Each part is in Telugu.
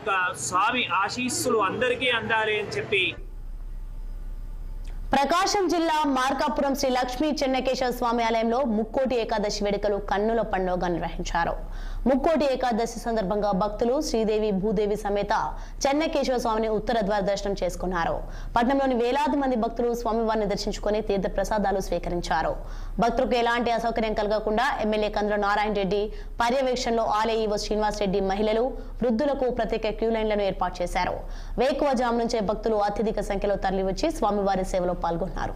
యొక్క స్వామి ఆశీస్సులు అందరికీ అందాలి అని చెప్పి ప్రకాశం జిల్లా మార్కాపురం శ్రీ లక్ష్మీ చెన్నకేశవ స్వామి ఆలయంలో ముక్కోటి ఏకాదశి వేడుకలు కన్నుల పండుగ నిర్వహించారు. ముక్కోటి ఏకాదశి సందర్భంగా భక్తులు శ్రీదేవి భూదేవి సమేత చెన్నకేశవ స్వామిని ఉత్తర ద్వార దర్శనం చేసుకున్నారు. పట్టణంలోని వేలాది మంది భక్తులు స్వామివారిని దర్శించుకుని తీర్థ ప్రసాదాలు స్వీకరించారు. భక్తులకు ఎలాంటి అసౌకర్యం కలగకుండా ఎమ్మెల్యే కందుల నారాయణ రెడ్డి పర్యవేక్షణలో ఆలయ ఈవో శ్రీనివాస్ రెడ్డి మహిళలు వృద్ధులకు ప్రత్యేక క్యూ లైన్లను ఏర్పాటు చేశారు. వేకువజాము నుంచే భక్తులు అత్యధిక సంఖ్యలో తరలివచ్చి స్వామివారి సేవలో పాల్గొన్నారు.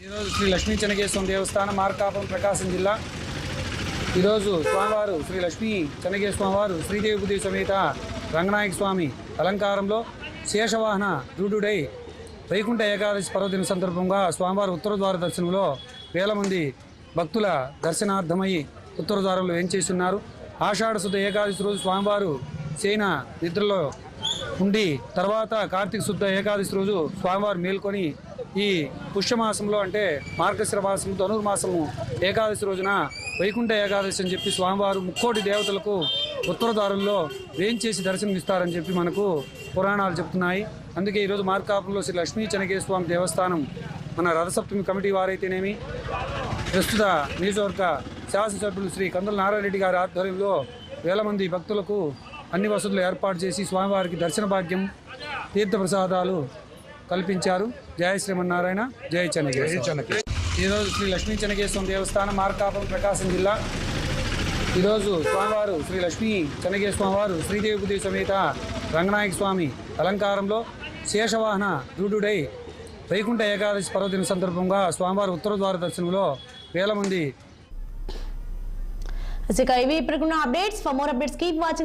ఈరోజు శ్రీ లక్ష్మీ చెన్నకేశవ దేవస్థానం మార్కాపురం ప్రకాశం జిల్లా. ఈరోజు స్వామివారు శ్రీ లక్ష్మీ చెన్నకేశవ స్వామివారు శ్రీదేవి భూదేవి సమేత రంగనాయక స్వామి అలంకారంలో శేషవాహన రూఢుడై వైకుంఠ ఏకాదశి పర్వదిన సందర్భంగా స్వామివారి ఉత్తర ద్వార దర్శనంలో వేల మంది భక్తుల దర్శనార్థమై ఉత్తర ద్వారంలో వేంచేస్తున్నారు. ఆషాఢ శుద్ధ ఏకాదశి రోజు స్వామివారు శయన నిద్రలో ఉండి తర్వాత కార్తీక శుద్ధ ఏకాదశి రోజు స్వామివారు మేల్కొని ఈ పుష్యమాసంలో అంటే మార్గశిర మాసము ధనుర్మాసము ఏకాదశి రోజున వైకుంఠ ఏకాదశి అని చెప్పి స్వామివారు ముక్కోటి దేవతలకు ఉత్తర ద్వారంలో వేంచేసి దర్శనమిస్తారని చెప్పి మనకు పురాణాలు చెప్తున్నాయి. అందుకే ఈరోజు మార్కాపురంలో శ్రీ లక్ష్మీ చెన్నకేశవ స్వామి దేవస్థానం మన రథసప్తమి కమిటీ వారైతేనేమి ప్రస్తుత నియోజకవర్గ శాసనసభ్యులు శ్రీ కందుల నారాయణ రెడ్డి గారి ఆధ్వర్యంలో వేల మంది భక్తులకు అన్ని వసతులు ఏర్పాటు చేసి స్వామివారికి దర్శన భాగ్యం తీర్థ ప్రసాదాలు కల్పించారు. జయ శ్రీమన్నారాయణ, జయ చెన్నకేశవ. ఈరోజు శ్రీ లక్ష్మీ చెన్నకేశవ దేవస్థానం మార్కాపురం ప్రకాశం జిల్లా. ఈరోజు స్వామివారు శ్రీ లక్ష్మీ చెన్నకేశవ స్వామివారు శ్రీదేవి భూదేవి సమేత రంగనాయక స్వామి అలంకారంలో శేషవాహన రూఢుడై వైకుంఠ ఏకాదశి పర్వదిన సందర్భంగా స్వామివారి ఉత్తర ద్వార దర్శనంలో వేల మంది ఇవి ఇప్పుడు updates. For more updates keep watching.